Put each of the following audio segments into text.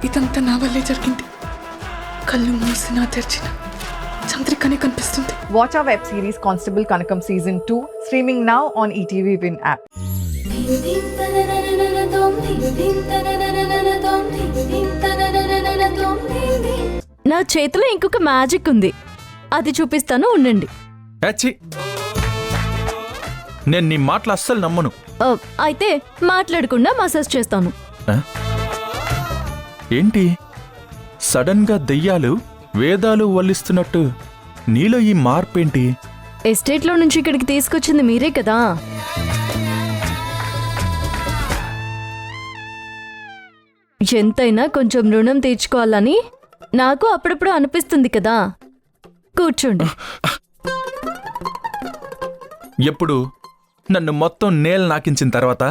ఇదంతా నా వల్లే జరిగింది. కళ్ళు మూసినా తెరిచిన చంద్రికనే కనిపిస్తుంది. Watch our web series Constable Kanakam Season 2 streaming now on ETV Win app. నా చేతిలో ఇంకొక మ్యాజిక్ ఉంది, అది చూపిస్తాను, ఉండండి. నేను నీ మాటలు అస్సలు నమ్మను. అయితే మాట్లాడకుండా మసాజ్ చేస్తాను. ఏంటి సడన్ గా దెయ్యాలు వేదాలు వల్లిస్తున్నట్టు నీలో ఈ మార్పేంటి? ఎస్టేట్లో నుంచి ఇక్కడికి తీసుకొచ్చింది మీరే కదా. ఎంతైనా కొంచెం రుణం తీర్చుకోవాలని నాకు అప్పుడప్పుడు అనిపిస్తుంది కదా. కూర్చోండి. ఎప్పుడు నన్ను మొత్తం నేల నాకించిన తర్వాత?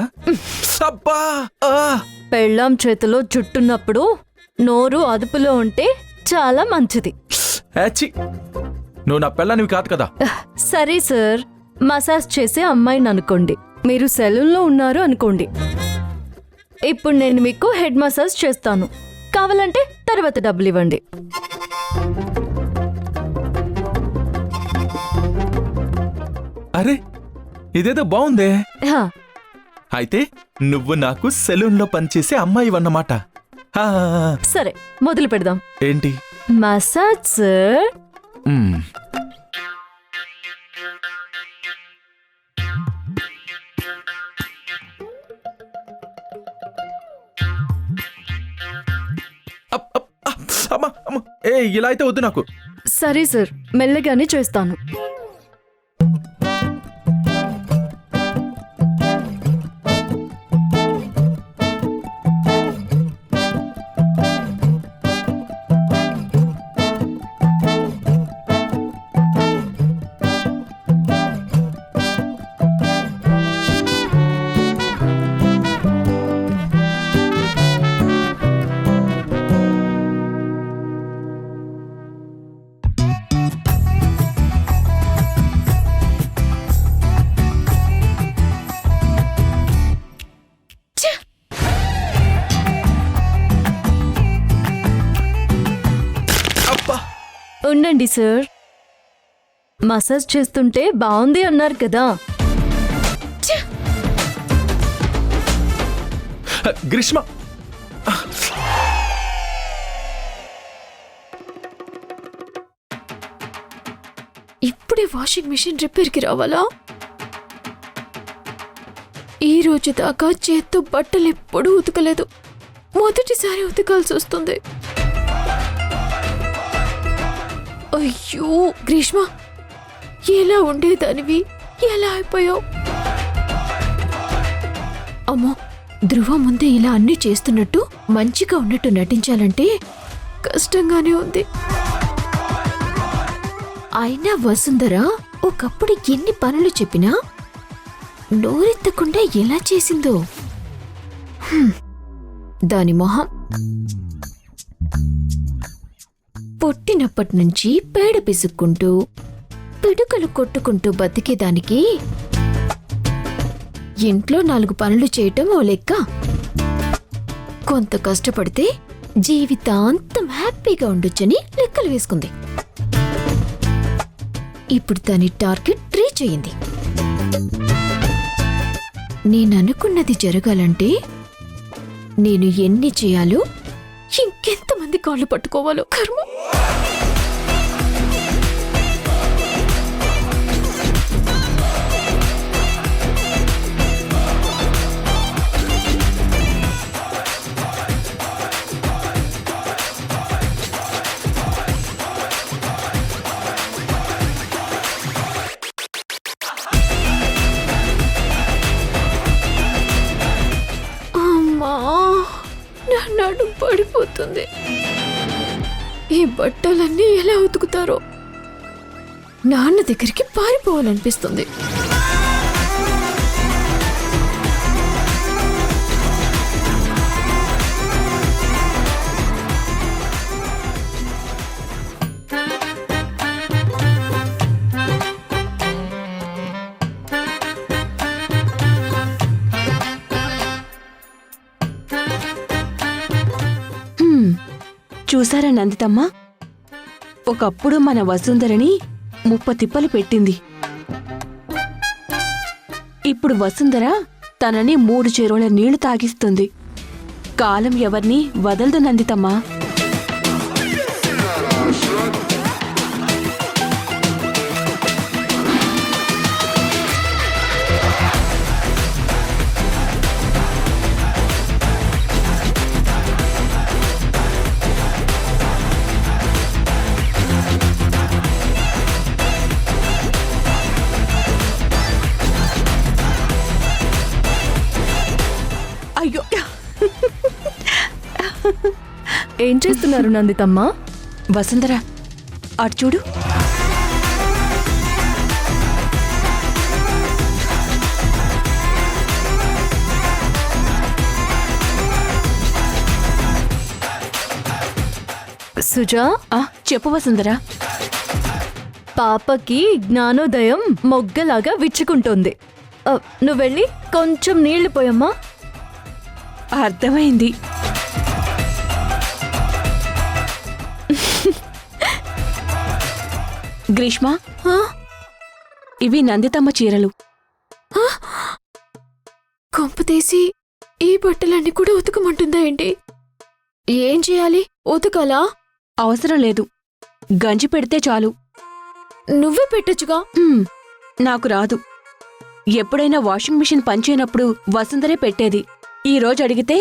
పెళ్ళాం చేతిలో జుట్టున్నప్పుడు నోరు అదుపులో ఉంటే చాలా మంచిది. నువ్వు నా పెళ్ళానివి కాదు కదా. సరే సార్, మసాజ్ చేసే అమ్మాయిని అనుకోండి, మీరు సెలూన్లో ఉన్నారు అనుకోండి. ఇప్పుడు నేను మీకు హెడ్ మసాజ్ చేస్తాను, కావాలంటే తర్వాత డబ్బులు ఇవ్వండి. అరే ఇదేదో బాగుందే. హా, అయితే నువ్వు నాకు సెలూన్లో పనిచేసే అమ్మాయివన్నమాట. సరే మొదలు పెడదాం. ఏంటి మసాజ్ సార్? ఇలా అయితే వద్దు నాకు. సరే సార్, మెల్లగానే చేస్తాను. ఉండండి సార్, మసాజ్ చేస్తుంటే బాగుంది అన్నారు కదా. గ్రీష్మ, ఇప్పుడే వాషింగ్ మిషన్ రిపేర్కి రావాలా? ఈ రోజు దాకా చేత్తో బట్టలు ఎప్పుడూ ఉతకలేదు, మొదటిసారి ఉతకాల్సి వస్తుంది. అయ్యో గ్రీష్మ, ఎలా ఉండేదానివి, ఎలా అయిపోయావు? అమ్మో, ధ్రువ ముందే ఇలా అన్నీ చేస్తున్నట్టు మంచిగా ఉన్నట్టు నటించాలంటే కష్టంగానే ఉంది. అయినా వసుంధర ఒకప్పుడు ఎన్ని పనులు చెప్పినా నోరెత్తకుండా ఎలా చేసిందో. దాని మొహం. పుట్టినప్పటి నుంచి పేడ పిసుక్కుంటూ పిడుకలు కొట్టుకుంటూ బతికేదానికి ఇంట్లో 4 పనులు చేయటం ఓ లెక్క. కొంత కష్టపడితే జీవితాంతం హ్యాపీగా ఉండొచ్చని లెక్కలు వేసుకుంది. ఇప్పుడు దాని టార్గెట్ రీచ్ అయింది. నేననుకున్నది జరగాలంటే నేను ఎన్ని చేయాలో, ఇంకెంతమంది కాళ్ళు పట్టుకోవాలో కర్మ. నడుం పడిపోతుంది. ఈ బట్టలన్నీ ఎలా ఉతుకుతారో, నాన్న దగ్గరికి పారిపోవాలనిపిస్తుంది. చూసారా నందితమ్మ, ఒకప్పుడు మన వసుంధరని ముప్పతిప్పలు పెట్టింది. ఇప్పుడు వసుంధర తనని 3 చెరువుల నీళ్లు తాగిస్తుంది. కాలం ఎవర్నీ వదలదు నందితమ్మా. అయ్యో, ఏం చేస్తున్నారు నందితమ్మ? వసుంధర అటు చూడు. సుజా, చెప్పు వసుంధర. పాపకి జ్ఞానోదయం మొగ్గలాగా విచ్చుకుంటోంది. నువ్వెళ్ళి కొంచెం నీళ్లు పోయమ్మా. అర్థమైంది. గ్రీష్మ, ఇవి నందితమ్మ చీరలు. కొంపతీసి ఈ బట్టలన్నీ కూడా ఉతకమంటుందా ఏంటి? ఏం చేయాలి? ఉతకాలా? అవసరం లేదు, గంజి పెడితే చాలు. నువ్వే పెట్టొచ్చుగా. నాకు రాదు. ఎప్పుడైనా వాషింగ్ మిషన్ పనిచేయనప్పుడు వసుంధరే పెట్టేది. ఈ రోజు అడిగితే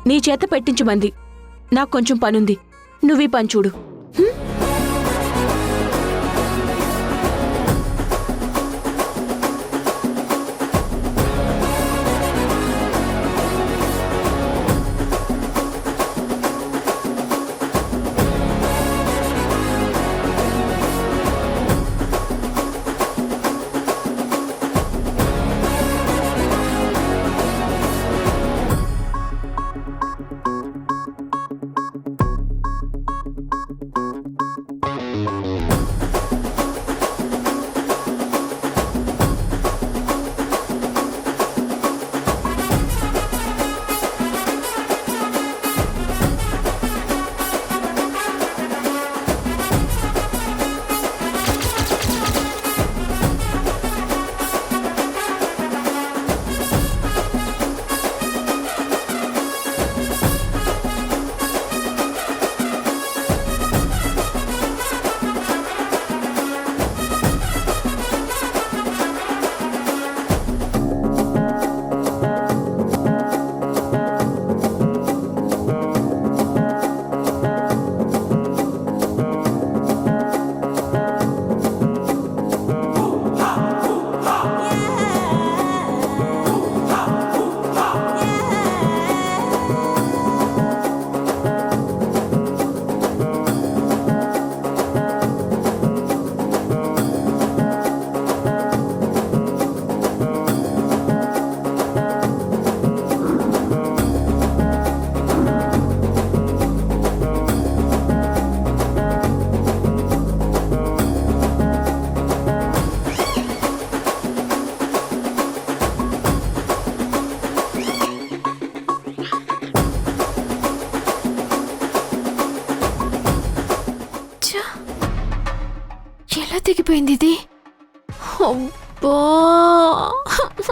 నీ చేత పెట్టించమంది. నాకు కొంచెం పనుంది, నువ్వీ పని చూడు. ఎలా తెగిపోయింది ఇది? అబ్బా!